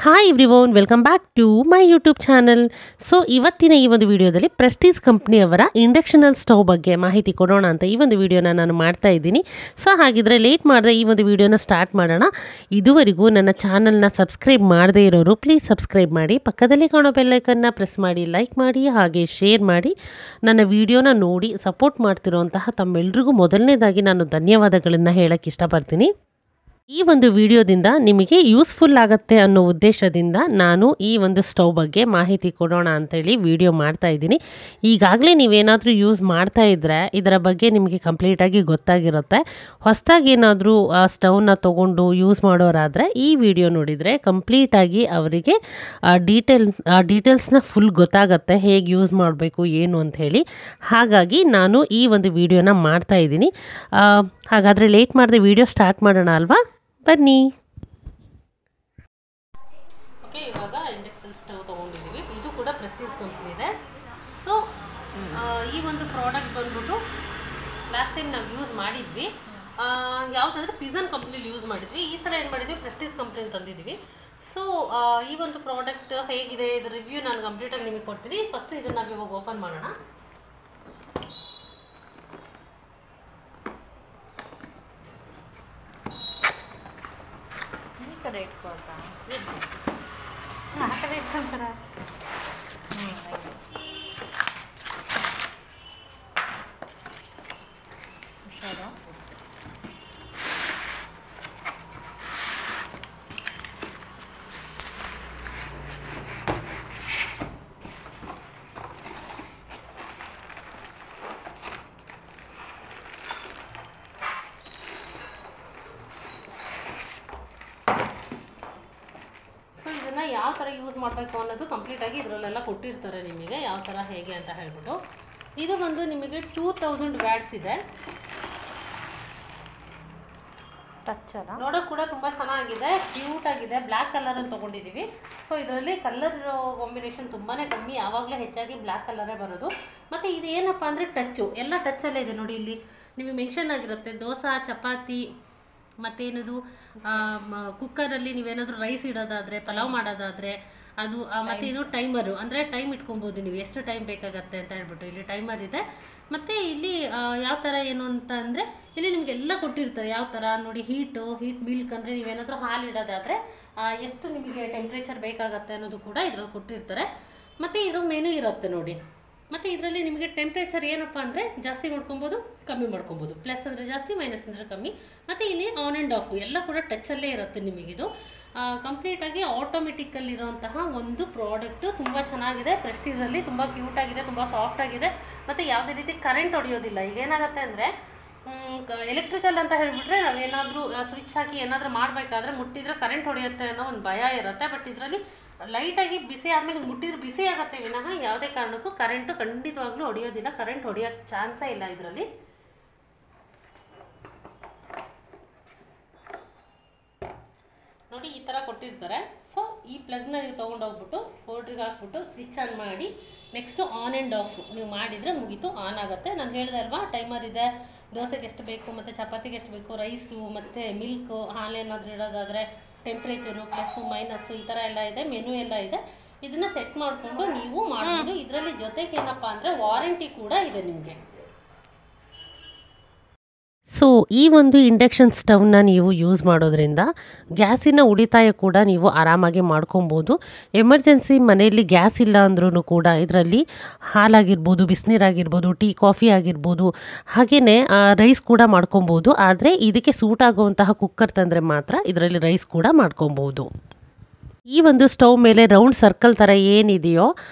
Hi everyone, welcome back to my YouTube channel. So ಇವತ್ತಿನ ಈ ಒಂದು ವಿಡಿಯೋದಲ್ಲಿ ಪ್ರೆಸ್ಟೀಜ್ ಕಂಪ್ನಿಯವರ ಇಂಡಕ್ಷನಲ್ ಸ್ಟವ್ ಬಗ್ಗೆ ಮಾಹಿತಿ ಕೊಡೋಣ ಅಂತ ಈ ಒಂದು ವಿಡಿಯೋನ ನಾನು ಮಾಡ್ತಾ ಇದ್ದೀನಿ. ಸೊ ಹಾಗಿದ್ರೆ ಲೇಟ್ ಮಾಡದೆ ಈ ಒಂದು ವಿಡಿಯೋನ ಸ್ಟಾರ್ಟ್ ಮಾಡೋಣ. ಇದುವರೆಗೂ ನನ್ನ ಚಾನಲ್ನ ಸಬ್ಸ್ಕ್ರೈಬ್ ಮಾಡದೇ ಇರೋರು ಪ್ಲೀಸ್ ಸಬ್ಸ್ಕ್ರೈಬ್ ಮಾಡಿ, ಪಕ್ಕದಲ್ಲಿ ಕಾಣೋ ಬೆಲ್ಲೈಕನ್ನ ಪ್ರೆಸ್ ಮಾಡಿ, ಲೈಕ್ ಮಾಡಿ, ಹಾಗೆ ಶೇರ್ ಮಾಡಿ. ನನ್ನ ವಿಡಿಯೋನ ನೋಡಿ ಸಪೋರ್ಟ್ ಮಾಡ್ತಿರೋಂತಹ ತಮ್ಮೆಲ್ಲರಿಗೂ ಮೊದಲನೇದಾಗಿ ನಾನು ಧನ್ಯವಾದಗಳನ್ನು ಹೇಳಕ್ಕೆ ಇಷ್ಟಪಡ್ತೀನಿ. ಈ ಒಂದು ವಿಡಿಯೋದಿಂದ ನಿಮಗೆ ಯೂಸ್ಫುಲ್ ಆಗುತ್ತೆ ಅನ್ನೋ ಉದ್ದೇಶದಿಂದ ನಾನು ಈ ಒಂದು ಸ್ಟವ್ ಬಗ್ಗೆ ಮಾಹಿತಿ ಕೊಡೋಣ ಅಂತೇಳಿ ವಿಡಿಯೋ ಮಾಡ್ತಾ ಇದ್ದೀನಿ. ಈಗಾಗಲೇ ನೀವೇನಾದರೂ ಯೂಸ್ ಮಾಡ್ತಾ ಇದ್ದರೆ ಇದರ ಬಗ್ಗೆ ನಿಮಗೆ ಕಂಪ್ಲೀಟಾಗಿ ಗೊತ್ತಾಗಿರುತ್ತೆ. ಹೊಸದಾಗಿ ಏನಾದರೂ ಸ್ಟವ್ನ ತೊಗೊಂಡು ಯೂಸ್ ಮಾಡೋರಾದರೆ ಈ ವಿಡಿಯೋ ನೋಡಿದರೆ ಕಂಪ್ಲೀಟಾಗಿ ಅವರಿಗೆ ಡೀಟೇಲ್ಸ್ನ ಫುಲ್ ಗೊತ್ತಾಗುತ್ತೆ, ಹೇಗೆ ಯೂಸ್ ಮಾಡಬೇಕು ಏನು ಅಂಥೇಳಿ. ಹಾಗಾಗಿ ನಾನು ಈ ಒಂದು ವಿಡಿಯೋನ ಮಾಡ್ತಾ ಇದ್ದೀನಿ. ಹಾಗಾದರೆ ಲೇಟ್ ಮಾಡದೆ ವಿಡಿಯೋ ಸ್ಟಾರ್ಟ್ ಮಾಡೋಣ ಅಲ್ವಾ, ಬನ್ನಿ. ಓಕೆ, ಇವಾಗ ಇಂಡಕ್ಷನ್ ಸ್ಟವ್ ತೊಗೊಂಡಿದ್ದೀವಿ. ಇದು ಕೂಡ ಪ್ರೆಸ್ಟೀಜ್ ಕಂಪ್ನಿದೆ. ಸೊ ಈ ಒಂದು ಪ್ರಾಡಕ್ಟ್ ಬಂದ್ಬಿಟ್ಟು ಲಾಸ್ಟ್ ಟೈಮ್ ನಾವು ಯೂಸ್ ಮಾಡಿದ್ವಿ. ಯಾವುದಂದ್ರೆ ಪಿಜನ್ ಕಂಪ್ನಿಲಿ ಯೂಸ್ ಮಾಡಿದ್ವಿ. ಈ ಸಲ ಏನು ಮಾಡಿದ್ವಿ, ಪ್ರೆಸ್ಟೀಜ್ ಕಂಪ್ನಿಲಿ ತಂದಿದ್ವಿ. ಸೊ ಈ ಒಂದು ಪ್ರಾಡಕ್ಟ್ ಹೇಗಿದೆ, ಇದ್ರ ರಿವ್ಯೂ ನಾನು ಕಂಪ್ಲೀಟಾಗಿ ನಿಮಗೆ ಕೊಡ್ತೀನಿ. ಫಸ್ಟ್ ಇದನ್ನು ನಾವು ಇವಾಗ ಓಪನ್ ಮಾಡೋಣ. ಯಾವ ಥರ ಯೂಸ್ ಮಾಡಬೇಕು ಅನ್ನೋದು ಕಂಪ್ಲೀಟಾಗಿ ಇದರಲ್ಲೆಲ್ಲ ಕೊಟ್ಟಿರ್ತಾರೆ ನಿಮಗೆ, ಯಾವ ಥರ ಹೇಗೆ ಅಂತ ಹೇಳ್ಬಿಟ್ಟು. ಇದು ಬಂದು ನಿಮಗೆ 2000 ವ್ಯಾಟ್ಸ್ ಇದೆ. ನೋಡೋಕೆ ಕೂಡ ತುಂಬ ಚೆನ್ನಾಗಿದೆ, ಕ್ಯೂಟ್ ಆಗಿದೆ. ಬ್ಲ್ಯಾಕ್ ಕಲರಲ್ಲಿ ತೊಗೊಂಡಿದ್ದೀವಿ. ಸೊ ಇದರಲ್ಲಿ ಕಲರ್ ಕಾಂಬಿನೇಷನ್ ತುಂಬಾ ಕಮ್ಮಿ, ಯಾವಾಗಲೇ ಹೆಚ್ಚಾಗಿ ಬ್ಲ್ಯಾಕ್ ಕಲರೇ ಬರೋದು. ಮತ್ತು ಇದು ಏನಪ್ಪ ಅಂದರೆ ಟಚ್ಚು, ಎಲ್ಲ ಟಚ್ಚಲ್ಲೇ ಇದೆ ನೋಡಿ. ಇಲ್ಲಿ ನಿಮಗೆ ಮೆನ್ಷನ್ ಆಗಿರುತ್ತೆ ದೋಸೆ, ಚಪಾತಿ, ಮತ್ತೇನದು ಕುಕ್ಕರಲ್ಲಿ ನೀವೇನಾದರೂ ರೈಸ್ ಇಡೋದಾದರೆ, ಪಲಾವ್ ಮಾಡೋದಾದರೆ ಅದು. ಮತ್ತು ಇದು ಟೈಮರು, ಅಂದರೆ ಟೈಮ್ ಇಟ್ಕೊಬೋದು ನೀವು, ಎಷ್ಟು ಟೈಮ್ ಬೇಕಾಗತ್ತೆ ಅಂತ ಹೇಳ್ಬಿಟ್ಟು ಇಲ್ಲಿ ಟೈಮರ್ ಇದೆ. ಮತ್ತು ಇಲ್ಲಿ ಯಾವ ಥರ ಏನು ಅಂತ ಅಂದರೆ ಇಲ್ಲಿ ನಿಮಗೆಲ್ಲ ಕೊಟ್ಟಿರ್ತಾರೆ ಯಾವ ಥರ ನೋಡಿ. ಹೀಟ್ ಮಿಲ್ಕ್ ಅಂದರೆ ನೀವೇನಾದರೂ ಹಾಲು ಇಡೋದಾದರೆ ಎಷ್ಟು ನಿಮಗೆ ಟೆಂಪ್ರೇಚರ್ ಬೇಕಾಗತ್ತೆ ಅನ್ನೋದು ಕೂಡ ಇದ್ರಲ್ಲಿ ಕೊಟ್ಟಿರ್ತಾರೆ. ಮತ್ತು ಇರೋ ಮೆನು ಇರುತ್ತೆ ನೋಡಿ. ಮತ್ತು ಇದರಲ್ಲಿ ನಿಮಗೆ ಟೆಂಪ್ರೇಚರ್ ಏನಪ್ಪ ಅಂದರೆ ಜಾಸ್ತಿ ಮಾಡ್ಕೊಬೋದು, ಕಮ್ಮಿ ಮಾಡ್ಕೊಬೋದು. ಪ್ಲಸ್ ಅಂದರೆ ಜಾಸ್ತಿ, ಮೈನಸ್ ಅಂದರೆ ಕಮ್ಮಿ. ಮತ್ತು ಇಲ್ಲಿ ಆನ್ ಆ್ಯಂಡ್ ಆಫ್ ಎಲ್ಲ ಕೂಡ ಟಚ್ಚಲ್ಲೇ ಇರುತ್ತೆ ನಿಮಗಿದು. ಕಂಪ್ಲೀಟಾಗಿ ಆಟೋಮೆಟಿಕಲ್ಲಿರೋಂತಹ ಒಂದು ಪ್ರಾಡಕ್ಟು. ತುಂಬ ಚೆನ್ನಾಗಿದೆ, ಪ್ರೆಸ್ಟೀಜಲ್ಲಿ ತುಂಬ ಕ್ಯೂಟಾಗಿದೆ, ತುಂಬ ಸಾಫ್ಟಾಗಿದೆ. ಮತ್ತು ಯಾವುದೇ ರೀತಿ ಕರೆಂಟ್ ಹೊಡೆಯೋದಿಲ್ಲ. ಈಗ ಏನಾಗುತ್ತೆ ಅಂದರೆ ಎಲೆಕ್ಟ್ರಿಕಲ್ ಅಂತ ಹೇಳಿಬಿಟ್ರೆ ನಾವೇನಾದರೂ ಸ್ವಿಚ್ ಹಾಕಿ ಏನಾದರೂ ಮಾಡಬೇಕಾದ್ರೆ ಮುಟ್ಟಿದ್ರೆ ಕರೆಂಟ್ ಹೊಡೆಯುತ್ತೆ ಅನ್ನೋ ಒಂದು ಭಯ ಇರುತ್ತೆ. ಬಟ್ ಇದರಲ್ಲಿ ಲೈಟಾಗಿ ಬಿಸಿ ಆದಮೇಲೆ ಮುಟ್ಟಿದ್ರೆ ಬಿಸಿ ಆಗುತ್ತೆ ವಿನಃ ಯಾವುದೇ ಕಾರಣಕ್ಕೂ ಕರೆಂಟು ಖಂಡಿತವಾಗ್ಲೂ ಹೊಡೆಯೋದಿಲ್ಲ. ಕರೆಂಟ್ ಹೊಡೆಯೋಕ್ಕೆ ಚಾನ್ಸೇ ಇಲ್ಲ ಇದರಲ್ಲಿ. ನೋಡಿ ಈ ಥರ ಕೊಟ್ಟಿರ್ತಾರೆ. ಸೊ ಈ ಪ್ಲಗ್ನ ನೀವು ತೊಗೊಂಡೋಗ್ಬಿಟ್ಟು ಪೌಡ್ರಿಗೆ ಹಾಕ್ಬಿಟ್ಟು ಸ್ವಿಚ್ ಆನ್ ಮಾಡಿ ನೆಕ್ಸ್ಟು ಆನ್ ಆ್ಯಂಡ್ ಆಫ್ ನೀವು ಮಾಡಿದರೆ ಮುಗೀತು, ಆನ್ ಆಗುತ್ತೆ. ನಾನು ಹೇಳಿದೆ ಅಲ್ವಾ, ಟೈಮರ್ ಇದೆ. ದೋಸೆಗೆ ಎಷ್ಟು ಬೇಕು ಮತ್ತು ಚಪಾತಿಗೆ ಎಷ್ಟು ಬೇಕು, ರೈಸು ಮತ್ತು ಮಿಲ್ಕು, ಹಾಲೇನಾದರೂ ಇಡೋದಾದರೆ ಟೆಂಪ್ರೇಚರು, ಪ್ಲಸ್ಸು ಮೈನಸ್ಸು ಈ ಥರ ಎಲ್ಲ ಇದೆ, ಮೆನು ಎಲ್ಲ ಇದೆ. ಇದನ್ನು ಸೆಟ್ ಮಾಡಿಕೊಂಡು ನೀವು ಮಾಡ್ಬೋದು. ಇದರಲ್ಲಿ ಜೊತೆಗೆ ಏನಪ್ಪ ಅಂದರೆ ವಾರಂಟಿ ಕೂಡ ಇದೆ ನಿಮಗೆ. ಸೊ ಈ ಒಂದು ಇಂಡಕ್ಷನ್ ಸ್ಟವ್ನ ನೀವು ಯೂಸ್ ಮಾಡೋದ್ರಿಂದ ಗ್ಯಾಸಿನ ಉಳಿತಾಯ ಕೂಡ ನೀವು ಆರಾಮಾಗಿ ಮಾಡ್ಕೊಬೋದು. ಎಮರ್ಜೆನ್ಸಿ ಮನೆಯಲ್ಲಿ ಗ್ಯಾಸ್ ಇಲ್ಲ ಅಂದ್ರೂ ಕೂಡ ಇದರಲ್ಲಿ ಹಾಲಾಗಿರ್ಬೋದು, ಬಿಸಿನೀರಾಗಿರ್ಬೋದು, ಟೀ ಕಾಫಿ ಆಗಿರ್ಬೋದು, ಹಾಗೆಯೇ ರೈಸ್ ಕೂಡ ಮಾಡ್ಕೊಬೋದು. ಆದರೆ ಇದಕ್ಕೆ ಸೂಟ್ ಆಗುವಂತಹ ಕುಕ್ಕರ್ ತಂದರೆ ಮಾತ್ರ ಇದರಲ್ಲಿ ರೈಸ್ ಕೂಡ ಮಾಡ್ಕೊಬೋದು. ಈ ಒಂದು ಸ್ಟವ್ ಮೇಲೆ ರೌಂಡ್ ಸರ್ಕಲ್ ಥರ ಏನಿದೆಯೋ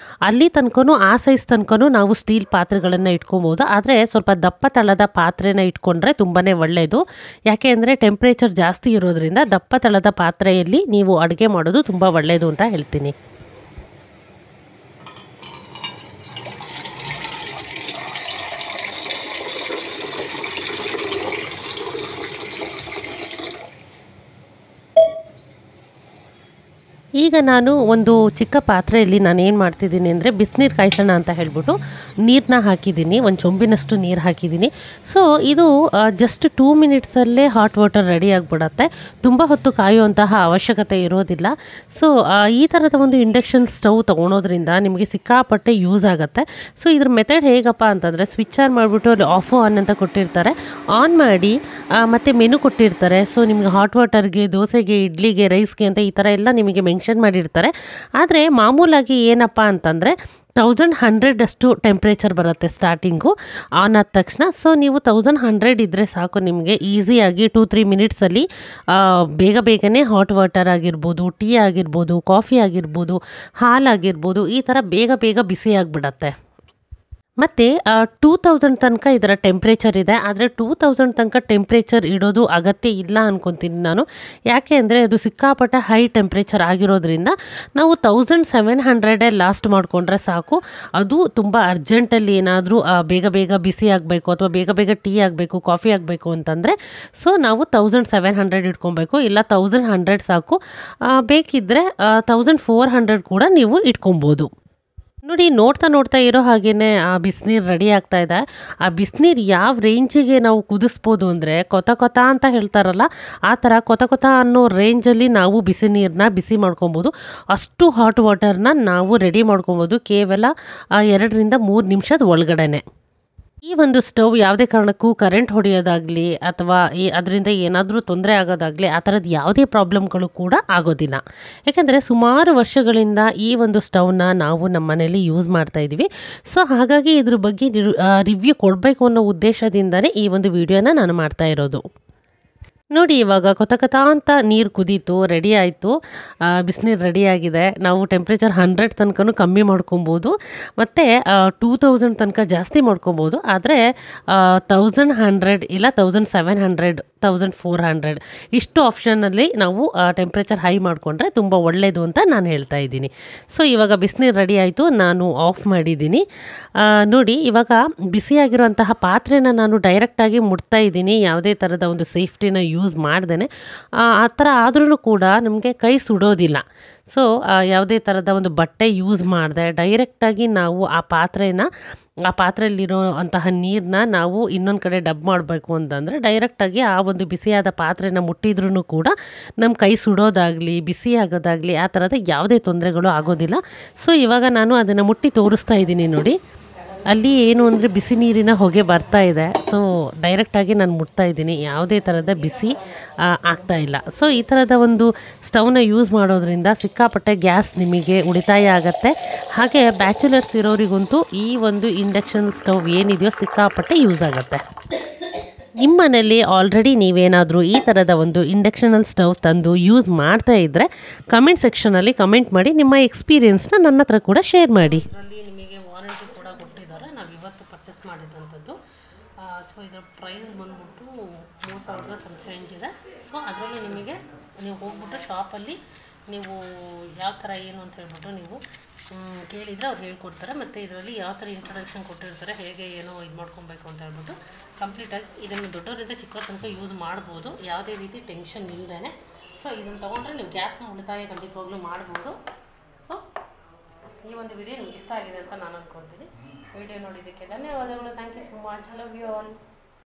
ಅಲ್ಲಿ ತನಕನೂ, ಆ ಸೈಜ್ ತನಕನೂ ನಾವು ಸ್ಟೀಲ್ ಪಾತ್ರೆಗಳನ್ನು ಇಟ್ಕೊಬೋದು. ಆದರೆ ಸ್ವಲ್ಪ ದಪ್ಪ ತಳದ ಪಾತ್ರೆನ ಇಟ್ಕೊಂಡ್ರೆ ತುಂಬಾ ಒಳ್ಳೆಯದು. ಯಾಕೆ ಅಂದರೆ ಟೆಂಪ್ರೇಚರ್ ಜಾಸ್ತಿ ಇರೋದ್ರಿಂದ ದಪ್ಪ ತಳದ ಪಾತ್ರೆಯಲ್ಲಿ ನೀವು ಅಡುಗೆ ಮಾಡೋದು ತುಂಬ ಒಳ್ಳೆಯದು ಅಂತ ಹೇಳ್ತೀನಿ. ಈಗ ನಾನು ಒಂದು ಚಿಕ್ಕ ಪಾತ್ರೆಯಲ್ಲಿ ನಾನು ಏನು ಮಾಡ್ತಿದ್ದೀನಿ ಅಂದರೆ ಬಿಸಿನೀರು ಕಾಯಿಸೋಣ ಅಂತ ಹೇಳ್ಬಿಟ್ಟು ನೀರನ್ನ ಹಾಕಿದ್ದೀನಿ, ಒಂದು ಚೊಂಬಿನಷ್ಟು ನೀರು ಹಾಕಿದ್ದೀನಿ. ಸೊ ಇದು ಜಸ್ಟ್ 2 ಮಿನಿಟ್ಸಲ್ಲೇ ಹಾಟ್ ವಾಟರ್ ರೆಡಿ ಆಗಿಬಿಡತ್ತೆ, ತುಂಬ ಹೊತ್ತು ಕಾಯುವಂತಹ ಅವಶ್ಯಕತೆ ಇರೋದಿಲ್ಲ. ಸೊ ಈ ಥರದ ಒಂದು ಇಂಡಕ್ಷನ್ ಸ್ಟವ್ ತೊಗೊಳೋದ್ರಿಂದ ನಿಮಗೆ ಸಿಕ್ಕಾಪಟ್ಟೆ ಯೂಸ್ ಆಗುತ್ತೆ. ಸೊ ಇದ್ರ ಮೆಥಡ್ ಹೇಗಪ್ಪ ಅಂತಂದರೆ ಸ್ವಿಚ್ ಆನ್ ಮಾಡಿಬಿಟ್ಟು ಅಲ್ಲಿ ಆಫ್ ಆನ್ ಅಂತ ಕೊಟ್ಟಿರ್ತಾರೆ, ಆನ್ ಮಾಡಿ ಮತ್ತು ಮೆನು ಕೊಟ್ಟಿರ್ತಾರೆ. ಸೊ ನಿಮಗೆ ಹಾಟ್ ವಾಟರ್ಗೆ, ದೋಸೆಗೆ, ಇಡ್ಲಿಗೆ, ರೈಸ್ಗೆ ಅಂತ ಈ ಥರ ಎಲ್ಲ ನಿಮಗೆ ಮೆನ್ಷನ್ ಮಾಡಿರ್ತಾರೆ. ಆದರೆ ಮಾಮೂಲಾಗಿ ಏನಪ್ಪ ಅಂತಂದರೆ 1100 ಅಷ್ಟು ಟೆಂಪ್ರೇಚರ್ ಬರುತ್ತೆ ಸ್ಟಾರ್ಟಿಂಗು ಆನ್ ಆದ ತಕ್ಷಣ. ಸೊ ನೀವು 1100 ಇದ್ದರೆ ಸಾಕು, ನಿಮಗೆ ಈಸಿಯಾಗಿ 2-3 ಮಿನಿಟ್ಸಲ್ಲಿ ಬೇಗನೆ ಹಾಟ್ ವಾಟರ್ ಆಗಿರ್ಬೋದು, ಟೀ ಆಗಿರ್ಬೋದು, ಕಾಫಿ ಆಗಿರ್ಬೋದು, ಹಾಲಾಗಿರ್ಬೋದು, ಈ ಥರ ಬೇಗ ಬಿಸಿ ಆಗಿಬಿಡತ್ತೆ. ಮತ್ತು 2000 ತನಕ ಇದರ ಟೆಂಪ್ರೇಚರ್ ಇದೆ. ಆದರೆ 2000 ತನಕ ಟೆಂಪ್ರೇಚರ್ ಇಡೋದು ಅಗತ್ಯ ಇಲ್ಲ ಅಂದ್ಕೊತೀನಿ ನಾನು. ಯಾಕೆ ಅಂದರೆ ಅದು ಸಿಕ್ಕಾಪಟ್ಟೆ ಹೈ ಟೆಂಪ್ರೇಚರ್ ಆಗಿರೋದ್ರಿಂದ ನಾವು 1700 ಲಾಸ್ಟ್ ಮಾಡಿಕೊಂಡ್ರೆ ಸಾಕು. ಅದು ತುಂಬ ಅರ್ಜೆಂಟಲ್ಲಿ ಏನಾದರೂ ಬೇಗ ಬಿಸಿ ಆಗಬೇಕು ಅಥವಾ ಬೇಗ ಟೀ ಆಗಬೇಕು, ಕಾಫಿ ಆಗಬೇಕು ಅಂತಂದರೆ ಸೊ ನಾವು 1700 ಇಟ್ಕೊಬೇಕು, ಇಲ್ಲ 1100 ಸಾಕು. ಬೇಕಿದ್ದರೆ 1400 ಕೂಡ ನೀವು ಇಟ್ಕೊಬೋದು. ನೋಡಿ, ನೋಡ್ತಾ ಇರೋ ಹಾಗೇ ಆ ಬಿಸಿನೀರು ರೆಡಿ ಆಗ್ತಾ ಇದೆ. ಆ ಬಿಸಿನೀರು ಯಾವ ರೇಂಜಿಗೆ ನಾವು ಕುದಿಸ್ಬೋದು ಅಂದರೆ ಕೊತ ಅಂತ ಹೇಳ್ತಾರಲ್ಲ, ಆ ಥರ ಕೊತ ಅನ್ನೋ ರೇಂಜಲ್ಲಿ ನಾವು ಬಿಸಿ ನೀರನ್ನ ಬಿಸಿ ಮಾಡ್ಕೊಬೋದು. ಅಷ್ಟು ಹಾಟ್ ವಾಟರ್ನ ನಾವು ರೆಡಿ ಮಾಡ್ಕೊಬೋದು ಕೇವಲ 2-3 ನಿಮಿಷದ ಒಳಗಡೆನೆ. ಈ ಒಂದು ಸ್ಟವ್ ಯಾವುದೇ ಕಾರಣಕ್ಕೂ ಕರೆಂಟ್ ಹೊಡೆಯೋದಾಗಲಿ ಅಥವಾ ಅದರಿಂದ ಏನಾದರೂ ತೊಂದರೆ ಆಗೋದಾಗಲಿ ಆ ಥರದ್ದು ಯಾವುದೇ ಪ್ರಾಬ್ಲಮ್ಗಳು ಕೂಡ ಆಗೋದಿಲ್ಲ. ಯಾಕೆಂದರೆ ಸುಮಾರು ವರ್ಷಗಳಿಂದ ಈ ಒಂದು ಸ್ಟವ್ನ ನಾವು ನಮ್ಮ ಮನೇಲಿ ಯೂಸ್ ಮಾಡ್ತಾ ಇದ್ದೀವಿ. ಸೊ ಹಾಗಾಗಿ ಇದ್ರ ಬಗ್ಗೆ ರಿವ್ಯೂ ಕೊಡಬೇಕು ಅನ್ನೋ ಉದ್ದೇಶದಿಂದಲೇ ಈ ಒಂದು ವಿಡಿಯೋನ ನಾನು ಮಾಡ್ತಾ ಇರೋದು. ನೋಡಿ, ಇವಾಗ ಕೊತ ಅಂತ ನೀರು ಕುದೀತು, ರೆಡಿ ಆಯಿತು, ಬಿಸಿನೀರು ರೆಡಿಯಾಗಿದೆ. ನಾವು ಟೆಂಪ್ರೇಚರ್ 100 ತನಕನೂ ಕಮ್ಮಿ ಮಾಡ್ಕೊಬೋದು ಮತ್ತು 2000 ತನಕ ಜಾಸ್ತಿ ಮಾಡ್ಕೊಬೋದು. ಆದರೆ 1100 ಇಲ್ಲ 1700, 1400 ಇಷ್ಟು ಆಪ್ಷನಲ್ಲಿ ನಾವು ಟೆಂಪ್ರೇಚರ್ ಹೈ ಮಾಡಿಕೊಂಡ್ರೆ ತುಂಬ ಒಳ್ಳೆಯದು ಅಂತ ನಾನು ಹೇಳ್ತಾ ಇದ್ದೀನಿ. ಸೊ ಇವಾಗ ಬಿಸಿನೀರು ರೆಡಿ ಆಯಿತು, ನಾನು ಆಫ್ ಮಾಡಿದ್ದೀನಿ. ನೋಡಿ, ಇವಾಗ ಬಿಸಿಯಾಗಿರುವಂತಹ ಪಾತ್ರೆನ ನಾನು ಡೈರೆಕ್ಟಾಗಿ ಮುಟ್ತಾ ಇದ್ದೀನಿ, ಯಾವುದೇ ಥರದ ಒಂದು ಸೇಫ್ಟಿನ ಯೂಸ್ ಮಾಡ್ದೇ. ಆ ಥರ ಆದ್ರೂ ಕೂಡ ನಮಗೆ ಕೈ ಸುಡೋದಿಲ್ಲ. ಸೊ ಯಾವುದೇ ಥರದ ಒಂದು ಬಟ್ಟೆ ಯೂಸ್ ಮಾಡಿದೆ ಡೈರೆಕ್ಟಾಗಿ ನಾವು ಆ ಪಾತ್ರೆಯಲ್ಲಿರೋ ಅಂತಹ ನೀರನ್ನ ನಾವು ಇನ್ನೊಂದು ಕಡೆ ಡಬ್ ಮಾಡಬೇಕು ಅಂತಂದರೆ ಡೈರೆಕ್ಟಾಗಿ ಆ ಒಂದು ಬಿಸಿಯಾದ ಪಾತ್ರೆನ ಮುಟ್ಟಿದ್ರೂ ಕೂಡ ನಮ್ಮ ಕೈ ಸುಡೋದಾಗಲಿ, ಬಿಸಿ ಆಗೋದಾಗಲಿ ಆ ಥರದ ಯಾವುದೇ ತೊಂದರೆಗಳು ಆಗೋದಿಲ್ಲ. ಸೊ ಇವಾಗ ನಾನು ಅದನ್ನು ಮುಟ್ಟಿ ತೋರಿಸ್ತಾ ಇದ್ದೀನಿ. ನೋಡಿ, ಅಲ್ಲಿ ಏನು ಅಂದರೆ ಬಿಸಿ ನೀರಿನ ಹೊಗೆ ಬರ್ತಾ ಇದೆ. ಸೊ ಡೈರೆಕ್ಟಾಗಿ ನಾನು ಮುಟ್ತಾ ಇದ್ದೀನಿ, ಯಾವುದೇ ಥರದ ಬಿಸಿ ಆಗ್ತಾ ಇಲ್ಲ. ಸೊ ಈ ಥರದ ಒಂದು ಸ್ಟವ್ನ ಯೂಸ್ ಮಾಡೋದ್ರಿಂದ ಸಿಕ್ಕಾಪಟ್ಟೆ ಗ್ಯಾಸ್ ನಿಮಗೆ ಉಳಿತಾಯ ಆಗುತ್ತೆ. ಹಾಗೆ ಬ್ಯಾಚುಲರ್ಸ್ ಇರೋರಿಗಂತೂ ಈ ಒಂದು ಇಂಡಕ್ಷನ್ ಸ್ಟವ್ ಏನಿದೆಯೋ ಸಿಕ್ಕಾಪಟ್ಟೆ ಯೂಸ್ ಆಗುತ್ತೆ. ನಿಮ್ಮ ಮನೇಲಿ ಆಲ್ರೆಡಿ ನೀವೇನಾದರೂ ಈ ಥರದ ಒಂದು ಇಂಡಕ್ಷನಲ್ ಸ್ಟವ್ ತಂದು ಯೂಸ್ ಮಾಡ್ತಾ ಇದ್ದರೆ ಕಮೆಂಟ್ ಸೆಕ್ಷನಲ್ಲಿ ಕಮೆಂಟ್ ಮಾಡಿ, ನಿಮ್ಮ ಎಕ್ಸ್ಪೀರಿಯನ್ಸ್ನ ನನ್ನ ಹತ್ರ ಕೂಡ ಶೇರ್ ಮಾಡಿ. ನಿಮಗೆ ವಾರಂಟಿ ಕೂಡ ಕೊಟ್ಟಿದ್ದಾರೆ, ನಾವು ಇವತ್ತು ಪರ್ಚೇಸ್ ಮಾಡಿದಂಥದ್ದು. ಸೊ ಇದರ ಪ್ರೈಸ್ ಬಂದ್ಬಿಟ್ಟು 3000 ಸಮ್ ಚೇಂಜ್ ಇದೆ. ಸೊ ಅದರಲ್ಲಿ ನಿಮಗೆ ನೀವು ಹೋಗ್ಬಿಟ್ಟು ಶಾಪಲ್ಲಿ ನೀವು ಯಾವ ಥರ ಏನು ಅಂತ ಹೇಳ್ಬಿಟ್ಟು ನೀವು ಕೇಳಿದರೆ ಅವ್ರು ಹೇಳ್ಕೊಡ್ತಾರೆ. ಮತ್ತು ಇದರಲ್ಲಿ ಯಾವ ಥರ ಇಂಟ್ರಡಕ್ಷನ್ ಕೊಟ್ಟಿರ್ತಾರೆ, ಹೇಗೆ ಏನೋ ಇದು ಮಾಡ್ಕೊಬೇಕು ಅಂತ ಹೇಳ್ಬಿಟ್ಟು ಕಂಪ್ಲೀಟಾಗಿ ಇದನ್ನು ದೊಡ್ಡವರಿಂದ ಚಿಕ್ಕವ್ರ ತನಕ ಯೂಸ್ ಮಾಡ್ಬೋದು, ಯಾವುದೇ ರೀತಿ ಟೆನ್ಷನ್ ಇಲ್ಲದೇ. ಸೊ ಇದನ್ನು ತೊಗೊಂಡ್ರೆ ನೀವು ಗ್ಯಾಸ್ನ ಉಳಿತಾಯ ಖಂಡಿತವಾಗ್ಲೂ ಮಾಡ್ಬೋದು. ಸೊ ಈ ಒಂದು ವಿಡಿಯೋ ನಿಮ್ಗೆ ಇಷ್ಟ ಆಗಿದೆ ಅಂತ ನಾನು ಅಂದ್ಕೊಳ್ತೀನಿ. ವಿಡಿಯೋ ನೋಡಿದ್ದಕ್ಕೆ ಧನ್ಯವಾದಗಳು. Thank you so much. Love you all.